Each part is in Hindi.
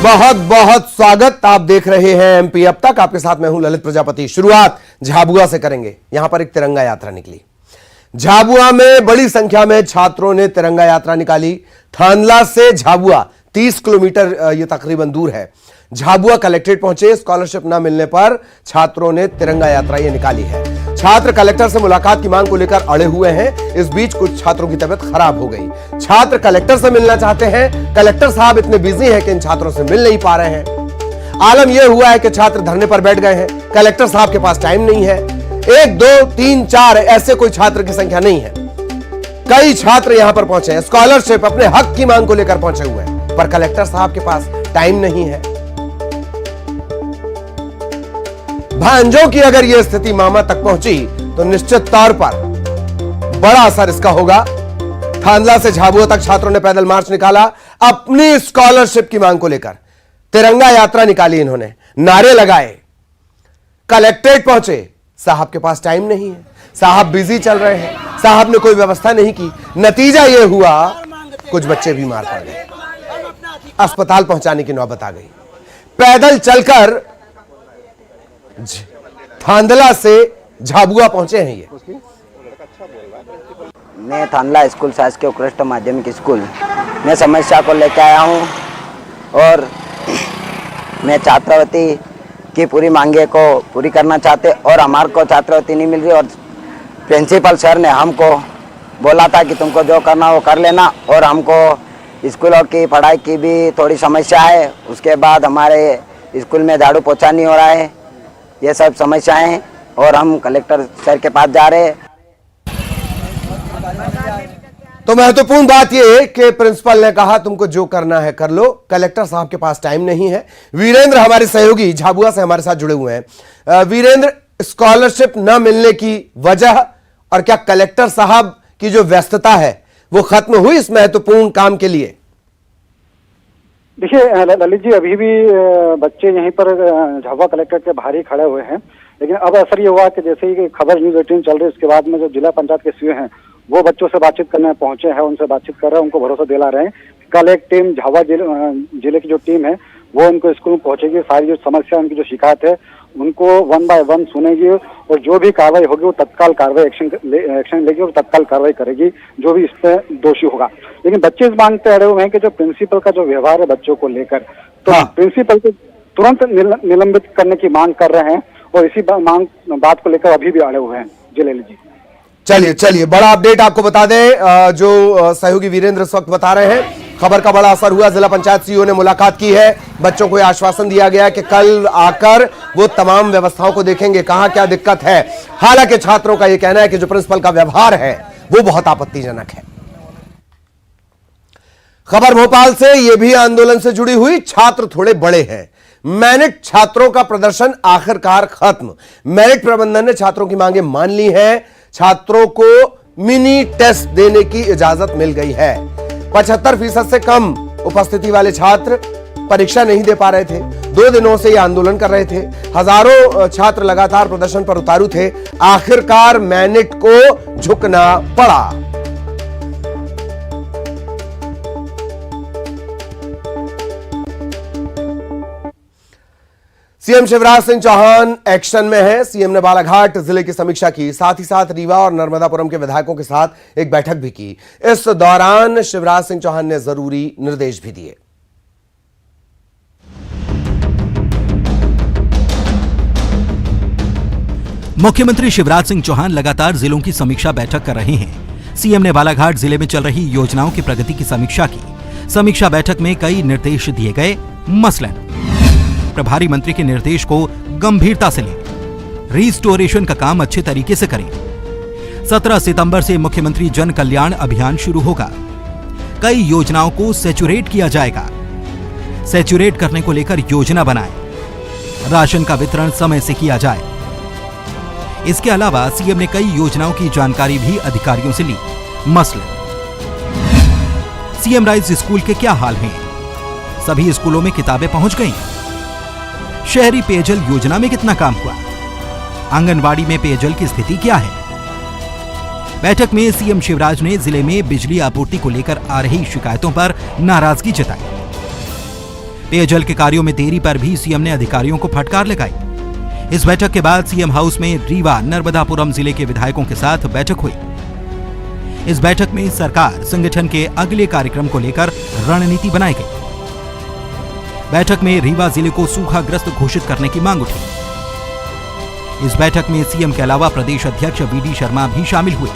बहुत बहुत स्वागत। आप देख रहे हैं एमपी अब तक। आपके साथ मैं हूं ललित प्रजापति। शुरुआत झाबुआ से करेंगे। यहां पर एक तिरंगा यात्रा निकली। झाबुआ में बड़ी संख्या में छात्रों ने तिरंगा यात्रा निकाली। थांदला से झाबुआ 30 किलोमीटर ये तकरीबन दूर है। झाबुआ कलेक्ट्रेट पहुंचे। स्कॉलरशिप न मिलने पर छात्रों ने तिरंगा यात्रा ये निकाली है। छात्र कलेक्टर से मुलाकात की मांग को लेकर अड़े हुए हैं। इस बीच कुछ छात्रों की तबीयत खराब हो गई। छात्र कलेक्टर से मिलना चाहते हैं। कलेक्टर साहब इतने बिजी हैं कि इन छात्रों से मिल नहीं पा रहे हैं। आलम यह हुआ है कि छात्र धरने पर बैठ गए हैं। कलेक्टर साहब के पास टाइम नहीं है। 1 2 3 4 ऐसे कोई छात्र की संख्या नहीं है। कई छात्र यहां पर पहुंचे हैं। स्कॉलरशिप अपने हक की मांग को लेकर पहुंचे हुए हैं, पर कलेक्टर साहब के पास टाइम नहीं है। भांजों की अगर यह स्थिति मामा तक पहुंची तो निश्चित तौर पर बड़ा असर इसका होगा। थांदला से झाबुआ तक छात्रों ने पैदल मार्च निकाला अपनी स्कॉलरशिप की मांग को लेकर। तिरंगा यात्रा निकाली इन्होंने, नारे लगाए, कलेक्ट्रेट पहुंचे। साहब के पास टाइम नहीं है, साहब बिजी चल रहे हैं, साहब ने कोई व्यवस्था नहीं की। नतीजा यह हुआ कुछ बच्चे बीमार पड़ गए, अस्पताल पहुंचाने की नौबत आ गई। पैदल चलकर थांदला से झाबुआ पहुंचे हैं ये। मैं थांदला स्कूल शासकीय उत्कृष्ट माध्यमिक स्कूल में समस्या को लेकर आया हूं और मैं छात्रवृत्ति की पूरी मांगे को पूरी करना चाहते और हमारे को छात्रवृत्ति नहीं मिल रही और प्रिंसिपल सर ने हमको बोला था कि तुमको जो करना वो कर लेना और हमको स्कूलों की पढ़ाई की भी थोड़ी समस्या है। उसके बाद हमारे स्कूल में झाड़ू पोछा नहीं हो रहा है। ये सब समस्याएं हैं और हम कलेक्टर सर के पास जा रहे हैं। तो महत्वपूर्ण बात यह है कि प्रिंसिपल ने कहा तुमको जो करना है कर लो। कलेक्टर साहब के पास टाइम नहीं है। वीरेंद्र हमारे सहयोगी झाबुआ से हमारे साथ जुड़े हुए हैं। वीरेंद्र, स्कॉलरशिप न मिलने की वजह और क्या कलेक्टर साहब की जो व्यस्तता है वो खत्म हुई इस महत्वपूर्ण काम के लिए? देखिए ललित जी, अभी भी बच्चे यहीं पर झाबुआ कलेक्ट्रेट के बाहर ही खड़े हुए हैं, लेकिन अब असर ये हुआ कि जैसे ही खबर न्यूज 18 चल रही है उसके बाद में जो जिला पंचायत के सीओ हैं वो बच्चों से बातचीत करने पहुंचे हैं, उनसे बातचीत कर रहे हैं, उनको भरोसा दिला रहे हैं। कल एक टीम झाबुआ जिले की जो टीम है वो उनको स्कूल में पहुंचेगी, सारी जो समस्या उनकी जो शिकायत है उनको 1 बाय 1 सुनेगी और जो भी कार्रवाई होगी वो तत्काल कार्रवाई एक्शन लेगी और तत्काल कार्रवाई करेगी जो भी इस पर दोषी होगा। लेकिन बच्चे इस मांग पे अड़े हुए हैं कि जो प्रिंसिपल का जो व्यवहार है बच्चों को लेकर, तो प्रिंसिपल को तुरंत निलंबित करने की मांग कर रहे हैं और इसी बात को लेकर अभी भी अड़े हुए हैं। जी ललित जी, चलिए बड़ा अपडेट आपको बता दें। जो सहयोगी वीरेंद्र इस वक्त बता रहे हैं, खबर का बड़ा असर हुआ। जिला पंचायत सीईओ ने मुलाकात की है। बच्चों को यह आश्वासन दिया गया कि कल आकर वो तमाम व्यवस्थाओं को देखेंगे, कहां क्या दिक्कत है। हालांकि छात्रों का यह कहना है कि जो प्रिंसिपल का व्यवहार है वो बहुत आपत्तिजनक है। खबर भोपाल से, यह भी आंदोलन से जुड़ी हुई। छात्र थोड़े बड़े हैं। मेरिट छात्रों का प्रदर्शन आखिरकार खत्म। मेरिट प्रबंधन ने छात्रों की मांगे मान ली हैं। छात्रों को मिनी टेस्ट देने की इजाजत मिल गई है। 75% से कम उपस्थिति वाले छात्र परीक्षा नहीं दे पा रहे थे। 2 दिनों से ये आंदोलन कर रहे थे। हजारों छात्र लगातार प्रदर्शन पर उतारू थे। आखिरकार मेरिट को झुकना पड़ा। सीएम शिवराज सिंह चौहान एक्शन में है। सीएम ने बालाघाट जिले की समीक्षा की, साथ ही साथ रीवा और नर्मदापुरम के विधायकों के साथ एक बैठक भी की। इस दौरान शिवराज सिंह चौहान ने जरूरी निर्देश भी दिए। मुख्यमंत्री शिवराज सिंह चौहान लगातार जिलों की समीक्षा बैठक कर रहे हैं। सीएम ने बालाघाट जिले में चल रही योजनाओं की प्रगति की समीक्षा की। समीक्षा बैठक में कई निर्देश दिए गए। मसलन प्रभारी मंत्री के निर्देश को गंभीरता से लें, रिस्टोरेशन का काम अच्छे तरीके से करें। 17 सितंबर से मुख्यमंत्री जन कल्याण अभियान शुरू होगा। कई योजनाओं को सैचुरेट किया जाएगा। सैचुरेट करने को लेकर योजना बनाएं। राशन का वितरण समय से किया जाए। इसके अलावा सीएम ने कई योजनाओं की जानकारी भी अधिकारियों से ली। मसलन सीएम राइज स्कूल के क्या हाल हैं? सभी स्कूलों में किताबें पहुंच गईं? शहरी पेयजल योजना में कितना काम हुआ? आंगनवाड़ी में पेयजल की स्थिति क्या है? बैठक में सीएम शिवराज ने जिले में बिजली आपूर्ति को लेकर आ रही शिकायतों पर नाराजगी जताई। पेयजल के कार्यों में देरी पर भी सीएम ने अधिकारियों को फटकार लगाई। इस बैठक के बाद सीएम हाउस में रीवा नर्मदापुरम जिले के विधायकों के साथ बैठक हुई। इस बैठक में सरकार संगठन के अगले कार्यक्रम को लेकर रणनीति बनाई गई। बैठक में रीवा जिले को सूखाग्रस्त घोषित करने की मांग उठी। इस बैठक में सीएम के अलावा प्रदेश अध्यक्ष वीडी शर्मा भी शामिल हुए।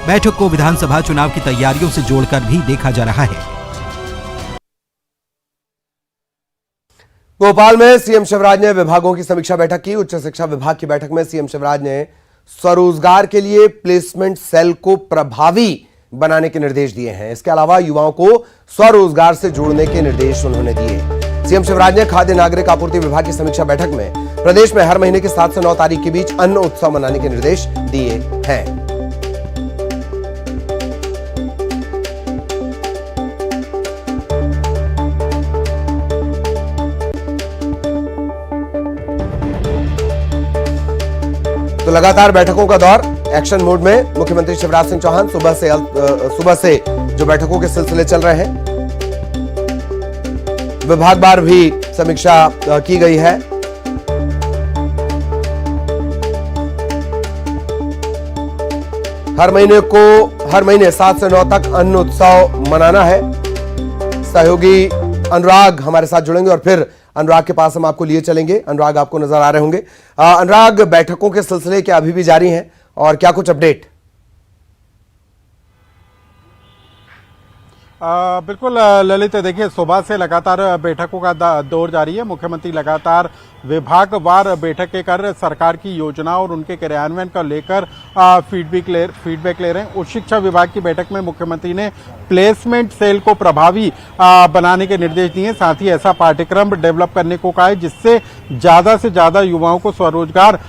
बैठक को विधानसभा चुनाव की तैयारियों से जोड़कर भी देखा जा रहा है। भोपाल में सीएम शिवराज ने विभागों की समीक्षा बैठक की। उच्च शिक्षा विभाग की बैठक में सीएम शिवराज ने स्वरोजगार के लिए प्लेसमेंट सेल को प्रभावी बनाने के निर्देश दिए हैं। इसके अलावा युवाओं को स्वरोजगार से जोड़ने के निर्देश उन्होंने दिए। सीएम शिवराज ने खाद्य नागरिक आपूर्ति विभाग की समीक्षा बैठक में प्रदेश में हर महीने की 7 से 9 तारीख के बीच अन्न उत्सव मनाने के निर्देश दिए हैं। तो लगातार बैठकों का दौर एक्शन मोड में। मुख्यमंत्री शिवराज सिंह चौहान सुबह से जो बैठकों के सिलसिले चल रहे हैं, विभागवार भी समीक्षा की गई है। हर महीने 7 से 9 तक अन्न उत्सव मनाना है। सहयोगी अनुराग हमारे साथ जुड़ेंगे और फिर अनुराग के पास हम आपको लिए चलेंगे। अनुराग आपको नजर आ रहे होंगे। अनुराग, बैठकों के सिलसिले क्या अभी भी जारी हैं और क्या कुछ अपडेट? बिल्कुल ललित, देखिए सुबह से लगातार बैठकों का दौर जारी है। मुख्यमंत्री लगातार विभागवार बैठकें कर सरकार की योजना और उनके क्रियान्वयन को लेकर फीडबैक ले रहे हैं। उच्च शिक्षा विभाग की बैठक में मुख्यमंत्री ने प्लेसमेंट सेल को प्रभावी बनाने के निर्देश दिए। साथ ही ऐसा पाठ्यक्रम डेवलप करने को कहा है जिससे ज्यादा से ज्यादा युवाओं को स्वरोजगार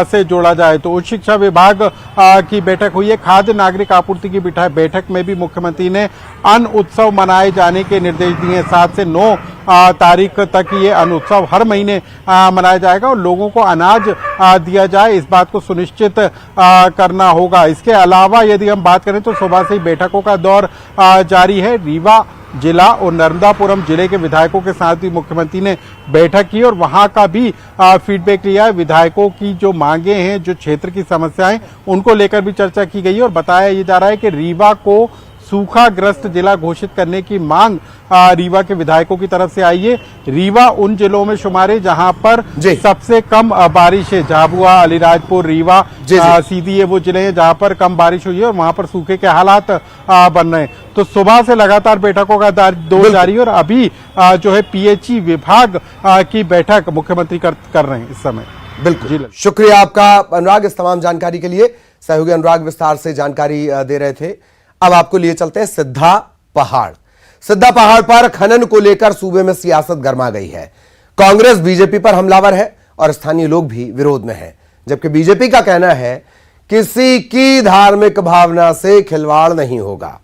से जोड़ा जाए। तो उच्च शिक्षा विभाग की बैठक हुई है। खाद्य नागरिक आपूर्ति की बैठक में भी मुख्यमंत्री ने अन्न उत्सव मनाए जाने के निर्देश दिए। 7 से 9 तारीख तक ये अन्न उत्सव हर महीने मनाया जाएगा और लोगों को अनाज दिया जाए, इस बात को सुनिश्चित करना होगा। इसके अलावा यदि हम बात करें तो सुबह से ही बैठकों का दौर जारी है। रीवा जिला और नर्मदापुरम जिले के विधायकों के साथ भी मुख्यमंत्री ने बैठक की और वहां का भी फीडबैक लिया है। विधायकों की जो मांगे हैं, जो क्षेत्र की समस्याएं, उनको लेकर भी चर्चा की गई है और बताया ये जा रहा है कि रीवा को सूखाग्रस्त जिला घोषित करने की मांग रीवा के विधायकों की तरफ से आई है। रीवा उन जिलों में शुमार है जहां पर सबसे कम बारिश है। झाबुआ, अलीराजपुर, रीवा, सीधी ये वो जिले हैं जहां पर कम बारिश हुई है और वहां पर सूखे के हालात बन रहे हैं। तो सुबह से लगातार बैठकों का दौर जारी है और अभी जो है पीएचई विभाग की बैठक मुख्यमंत्री कर रहे हैं इस समय। बिल्कुल, शुक्रिया आपका अनुराग इस तमाम जानकारी के लिए। सहयोगी अनुराग विस्तार से जानकारी दे रहे थे। अब आपको लिए चलते हैं सिद्धा पहाड़। सिद्धा पहाड़ पर खनन को लेकर सूबे में सियासत गर्मा गई है। कांग्रेस बीजेपी पर हमलावर है और स्थानीय लोग भी विरोध में हैं, जबकि बीजेपी का कहना है किसी की धार्मिक भावना से खिलवाड़ नहीं होगा।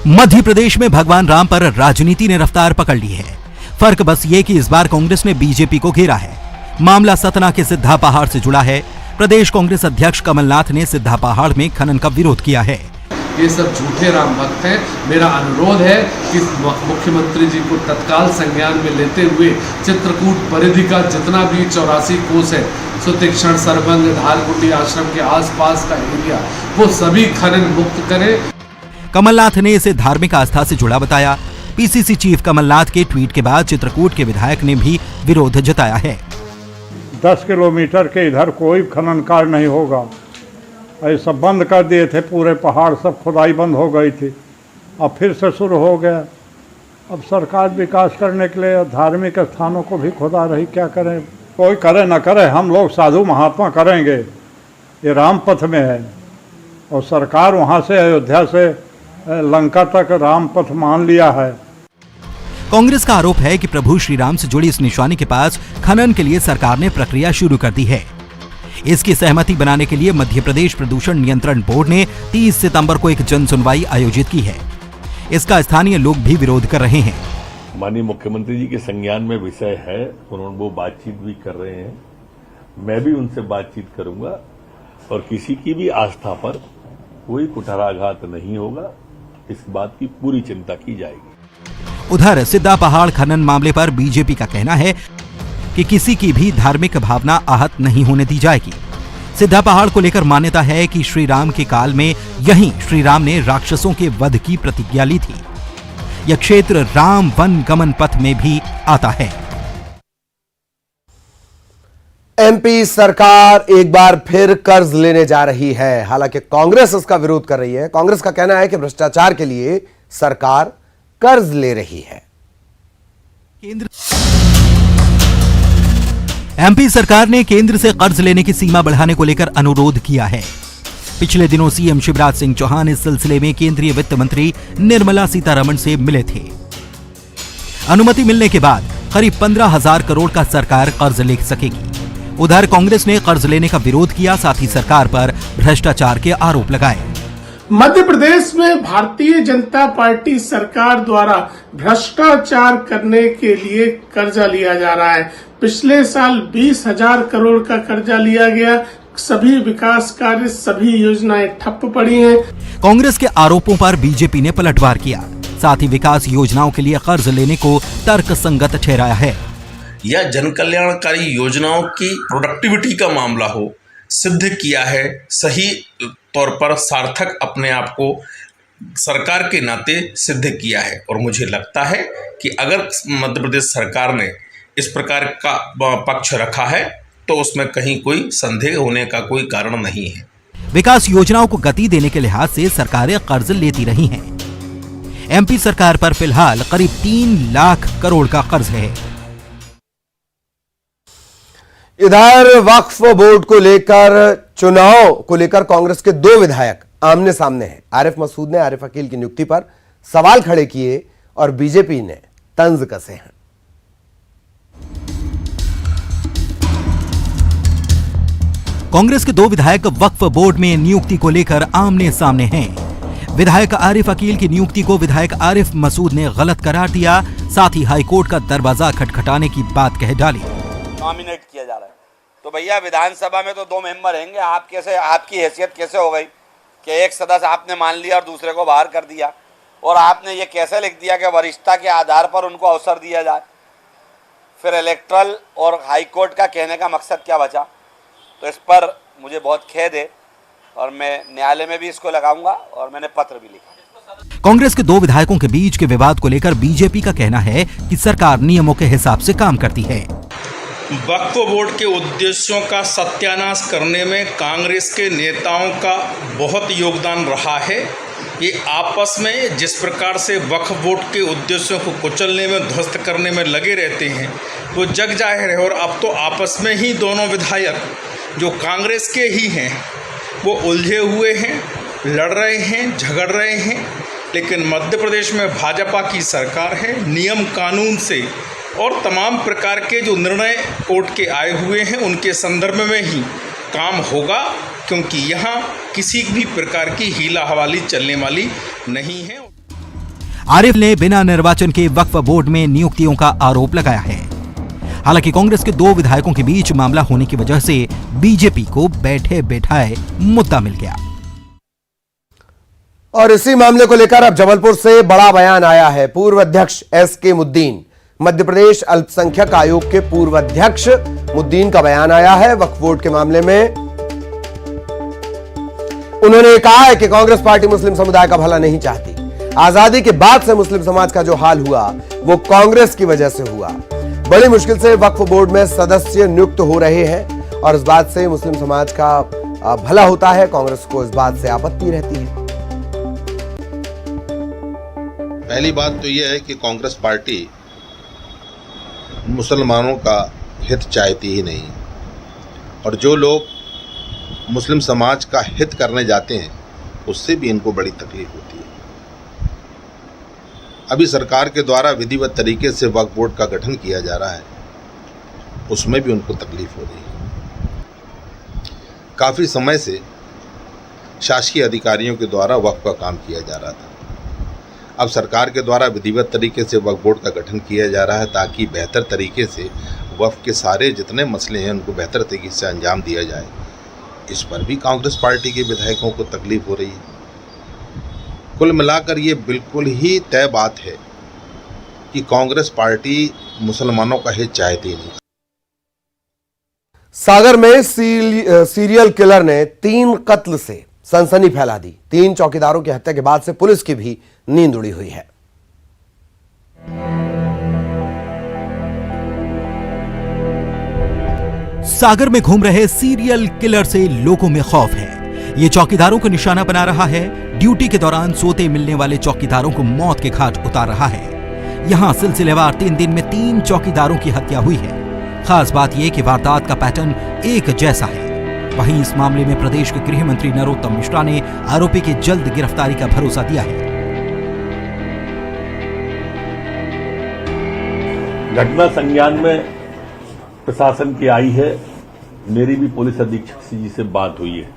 मध्य प्रदेश में भगवान राम पर राजनीति ने रफ्तार पकड़ ली है। फर्क बस ये कि इस बार कांग्रेस ने बीजेपी को घेरा है। मामला सतना के सिद्धा पहाड़ से जुड़ा है। प्रदेश कांग्रेस अध्यक्ष कमलनाथ ने सिद्धा पहाड़ में खनन का विरोध किया है। ये सब झूठे राम भक्त हैं। मेरा अनुरोध है कि मुख्यमंत्री जी को तत्काल संज्ञान में लेते हुए चित्रकूट परिधि का जितना भी 84 कोस है, सुतीक्षण, सरबंग, धालकुंडी आश्रम के आसपास का एरिया, वो सभी खनन मुक्त करें। कमलनाथ ने इसे धार्मिक आस्था से जुड़ा बताया। पीसीसी चीफ कमलनाथ के ट्वीट के बाद चित्रकूट के विधायक ने भी विरोध जताया है। 10 किलोमीटर के इधर कोई खनन कार्य नहीं होगा। ऐसा बंद कर दिए थे, पूरे पहाड़ सब खुदाई बंद हो गई थी, अब फिर से शुरू हो गया। अब सरकार विकास करने के लिए धार्मिक स्थानों को भी खुदा रही, क्या करें? कोई करे ना करे, हम लोग साधु महात्मा करेंगे। ये राम पथ में है और सरकार वहाँ से अयोध्या से लंका तक राम पथ मान लिया है। कांग्रेस का आरोप है कि प्रभु श्री राम से जुड़ी इस निशानी के पास खनन के लिए सरकार ने प्रक्रिया शुरू कर दी है। इसकी सहमति बनाने के लिए मध्य प्रदेश प्रदूषण नियंत्रण बोर्ड ने 30 सितंबर को एक जन सुनवाई आयोजित की है। इसका स्थानीय लोग भी विरोध कर रहे हैं। माननीय मुख्यमंत्री जी के संज्ञान में विषय है, उन्होंने वो बातचीत भी कर रहे हैं मैं भी उनसे बातचीत करूंगा और किसी की भी आस्था पर कोई कुठाराघात नहीं होगा, इस बात की पूरी चिंता की जाएगी। उधर सिद्धा पहाड़ खनन मामले पर बीजेपी का कहना है कि किसी की भी धार्मिक भावना आहत नहीं होने दी जाएगी। सिद्धा पहाड़ को लेकर मान्यता है कि श्री राम के काल में यहीं श्री राम ने राक्षसों के वध की प्रतिज्ञा ली थी। यह क्षेत्र राम वन गमन पथ में भी आता है। एमपी सरकार एक बार फिर कर्ज लेने जा रही है। हालांकि कांग्रेस इसका विरोध कर रही है। कांग्रेस का कहना है कि भ्रष्टाचार के लिए सरकार कर्ज ले रही है। एमपी सरकार ने केंद्र से कर्ज लेने की सीमा बढ़ाने को लेकर अनुरोध किया है। पिछले दिनों सीएम शिवराज सिंह चौहान इस सिलसिले में केंद्रीय वित्त मंत्री निर्मला सीतारमण से मिले थे। अनुमति मिलने के बाद करीब 15,000 करोड़ का सरकार कर्ज ले सकेगी। उधर कांग्रेस ने कर्ज लेने का विरोध किया, साथ ही सरकार पर भ्रष्टाचार के आरोप लगाए। मध्य प्रदेश में भारतीय जनता पार्टी सरकार द्वारा भ्रष्टाचार करने के लिए कर्जा लिया जा रहा है। पिछले साल 20,000 करोड़ का कर्जा लिया गया। सभी विकास कार्य, सभी योजनाएं ठप्प पड़ी हैं। कांग्रेस के आरोपों पर बीजेपी ने पलटवार किया, साथ ही विकास योजनाओं के लिए कर्ज लेने को तर्कसंगत ठहराया है। यह जन कल्याणकारी योजनाओं की प्रोडक्टिविटी का मामला हो, सिद्ध किया है, सही तौर पर सार्थक अपने आप को सरकार के नाते सिद्ध किया है। और मुझे लगता है कि अगर मध्य प्रदेश सरकार ने इस प्रकार का पक्ष रखा है तो उसमें कहीं कोई संदेह होने का कोई कारण नहीं है। विकास योजनाओं को गति देने के लिहाज से सरकारें कर्ज लेती रही हैं। एमपी सरकार पर फिलहाल करीब 3 लाख करोड़ का कर्ज है। इधर वक्फ बोर्ड को लेकर, चुनाव को लेकर कांग्रेस के 2 विधायक आमने सामने हैं। आरिफ मसूद ने आरिफ अकील की नियुक्ति पर सवाल खड़े किए और बीजेपी ने तंज कसे हैं। कांग्रेस के 2 विधायक वक्फ बोर्ड में नियुक्ति को लेकर आमने सामने हैं। विधायक आरिफ अकील की नियुक्ति को विधायक आरिफ मसूद ने गलत करार दिया, साथ ही हाईकोर्ट का दरवाजा खटखटाने की बात कह डाली। नॉमिनेट किया जा रहा है तो भैया विधानसभा में तो 2 मेंबर रहेंगे। आप कैसे, आपकी हैसियत कैसे हो गई कि एक सदस्य आपने मान लिया और दूसरे को बाहर कर दिया, और आपने ये कैसे लिख दिया कि वरिष्ठता के आधार पर उनको अवसर दिया जाए। फिर इलेक्टरल और हाईकोर्ट का कहने का मकसद क्या बचा? तो इस पर मुझे बहुत खेद है और मैं न्यायालय में भी इसको लगाऊंगा और मैंने पत्र भी लिखा। कांग्रेस के 2 विधायकों के बीच के विवाद को लेकर बीजेपी का कहना है कि सरकार नियमों के हिसाब से काम करती है। वक्फ बोर्ड के उद्देश्यों का सत्यानाश करने में कांग्रेस के नेताओं का बहुत योगदान रहा है। ये आपस में जिस प्रकार से वक्फ बोर्ड के उद्देश्यों को कुचलने में, ध्वस्त करने में लगे रहते हैं वो जग जाहिर है। और अब तो आपस में ही दोनों विधायक जो कांग्रेस के ही हैं वो उलझे हुए हैं, लड़ रहे हैं, झगड़ रहे हैं। लेकिन मध्य प्रदेश में भाजपा की सरकार है, नियम कानून से और तमाम प्रकार के जो निर्णय कोर्ट के आए हुए हैं उनके संदर्भ में ही काम होगा, क्योंकि यहाँ किसी भी प्रकार की हीला हवाली चलने वाली नहीं है। आरिफ ने बिना निर्वाचन के वक्फ बोर्ड में नियुक्तियों का आरोप लगाया है। हालांकि कांग्रेस के 2 विधायकों के बीच मामला होने की वजह से बीजेपी को बैठे बैठाए मुद्दा मिल गया। और इसी मामले को लेकर अब जबलपुर से बड़ा बयान आया है। पूर्व अध्यक्ष एसके मुद्दीन, मध्य प्रदेश अल्पसंख्यक आयोग के पूर्व अध्यक्ष मुद्दीन का बयान आया है वक्फ बोर्ड के मामले में। उन्होंने कहा है कि कांग्रेस पार्टी मुस्लिम समुदाय का भला नहीं चाहती। आजादी के बाद से मुस्लिम समाज का जो हाल हुआ वो कांग्रेस की वजह से हुआ। बड़ी मुश्किल से वक्फ बोर्ड में सदस्य नियुक्त हो रहे हैं और इस बात से मुस्लिम समाज का भला होता है। कांग्रेस को इस बात से आपत्ति रहती है। पहली बात तो यह है कि कांग्रेस पार्टी मुसलमानों का हित चाहती ही नहीं, और जो लोग मुस्लिम समाज का हित करने जाते हैं उससे भी इनको बड़ी तकलीफ होती है। अभी सरकार के द्वारा विधिवत तरीके से वक्फ बोर्ड का गठन किया जा रहा है, उसमें भी उनको तकलीफ हो रही है। काफ़ी समय से शासकीय अधिकारियों के द्वारा वक्फ का काम किया जा रहा था। अब सरकार के द्वारा विधिवत तरीके से वक्फ बोर्ड का गठन किया जा रहा है ताकि बेहतर तरीके से वक्फ के सारे जितने मसले हैं उनको बेहतर तरीके से अंजाम दिया जाए, इस पर भी कांग्रेस पार्टी के विधायकों को तकलीफ हो रही है। कुल मिलाकर ये बिल्कुल ही तय बात है कि कांग्रेस पार्टी मुसलमानों का हित चाहती नहीं। सागर में सीरियल किलर ने 3 कत्ल से सनसनी फैला दी। 3 चौकीदारों की हत्या के बाद से पुलिस की भी नींद उड़ी हुई है। सागर में घूम रहे सीरियल किलर से लोगों में खौफ है। ये चौकीदारों को निशाना बना रहा है। ड्यूटी के दौरान सोते मिलने वाले चौकीदारों को मौत के घाट उतार रहा है। यहां सिलसिलेवार 3 दिन में 3 चौकीदारों की हत्या हुई है। खास बात यह कि वारदात का पैटर्न एक जैसा है। वहीं इस मामले में प्रदेश के गृह मंत्री नरोत्तम मिश्रा ने आरोपी की जल्द गिरफ्तारी का भरोसा दिया है। घटना संज्ञान में प्रशासन की आई है। मेरी भी पुलिस अधीक्षक जी से बात हुई है।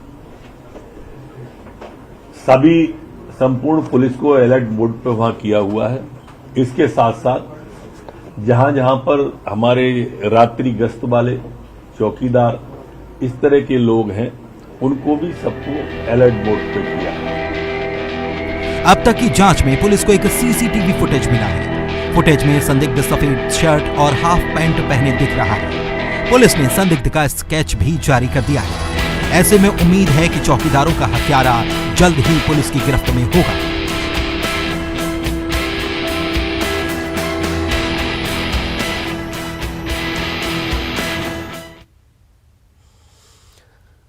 सभी संपूर्ण पुलिस को अलर्ट मोड पर वहां किया हुआ है। इसके साथ साथ जहां जहां पर हमारे रात्रि गश्त वाले चौकीदार इस तरह के लोग हैं, उनको भी सबको अलर्ट मोड पे किया। अब तक की जांच में पुलिस को एक सीसीटीवी फुटेज मिला है। फुटेज में संदिग्ध सफेद शर्ट और हाफ पैंट पहने दिख रहा है। पुलिस ने संदिग्ध का स्केच भी जारी कर दिया है। ऐसे में उम्मीद है कि चौकीदारों का हत्यारा जल्द ही पुलिस की गिरफ्त में होगा।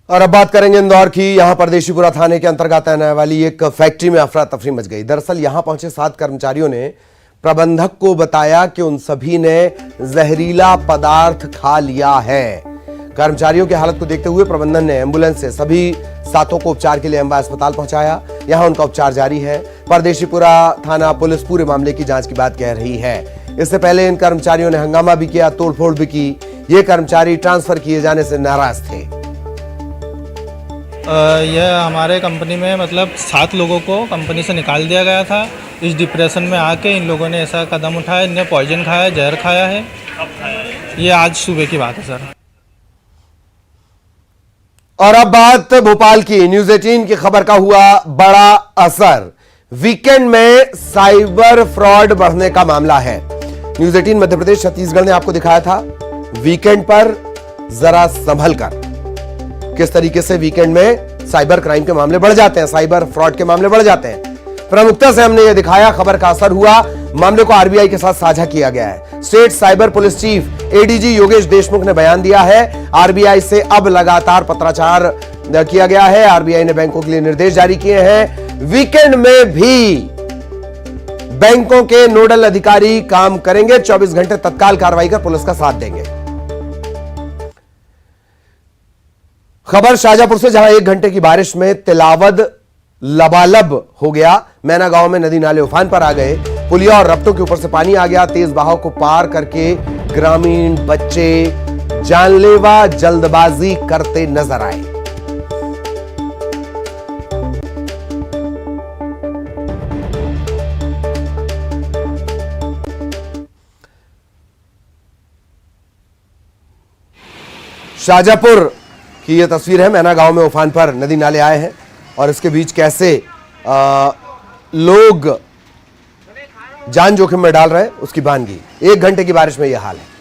और अब बात करेंगे इंदौर की। यहां परदेशीपुरा थाने के अंतर्गत आने वाली एक फैक्ट्री में अफरा तफरी मच गई। दरअसल यहां पहुंचे 7 कर्मचारियों ने प्रबंधक को बताया कि उन सभी ने जहरीला पदार्थ खा लिया है। कर्मचारियों की हालत को देखते हुए प्रबंधन ने एम्बुलेंस से सभी 7 को उपचार के लिए अंबा अस्पताल पहुंचाया। यहां उनका उपचार जारी है। परदेशीपुरा थाना पुलिस पूरे मामले की जांच की बात कह रही है। इससे पहले इन कर्मचारियों ने हंगामा भी किया, तोड़फोड़ भी की। ये कर्मचारी ट्रांसफर किए जाने से नाराज थे। यह हमारे कंपनी में मतलब 7 लोगों को कंपनी से निकाल दिया गया था। इस डिप्रेशन में आके इन लोगों ने ऐसा कदम उठाया। इन्हें पॉइजन खाया, जहर खाया है। ये आज सुबह की बात है सर। और अब बात भोपाल की। न्यूज 18 की खबर का हुआ बड़ा असर। वीकेंड में साइबर फ्रॉड बढ़ने का मामला है। न्यूज 18 मध्य प्रदेश छत्तीसगढ़ ने आपको दिखाया था। वीकेंड पर जरा संभल कर किस तरीके से वीकेंड में साइबर क्राइम के मामले बढ़ जाते हैं, साइबर फ्रॉड के मामले बढ़ जाते हैं। प्रमुखता से हमने यह दिखाया। खबर का असर हुआ। मामले को आरबीआई के साथ साझा किया गया है। State cyber police chief ADG Yogesh Deshmukh ने बयान दिया है। आरबीआई से अब लगातार पत्राचार किया गया है। आरबीआई ने बैंकों के लिए निर्देश जारी किए हैं। वीकेंड में भी बैंकों के नोडल अधिकारी काम करेंगे। 24 घंटे तत्काल कार्रवाई कर पुलिस का साथ देंगे। खबर शाहजहांपुर से, जहां 1 घंटे की बारिश में तिलावद लबालब हो गया। मैना गांव में नदी नाले उफान पर आ गए। पुलिया और रपटों के ऊपर से पानी आ गया। तेज बहाव को पार करके ग्रामीण बच्चे जानलेवा जल्दबाजी करते नजर आए। शाहजहांपुर की यह तस्वीर है। मैना गांव में उफान पर नदी नाले आए हैं और इसके बीच कैसे लोग जान जोखिम में डाल रहे हैं, उसकी बानगी। 1 घंटे की बारिश में यह हाल है।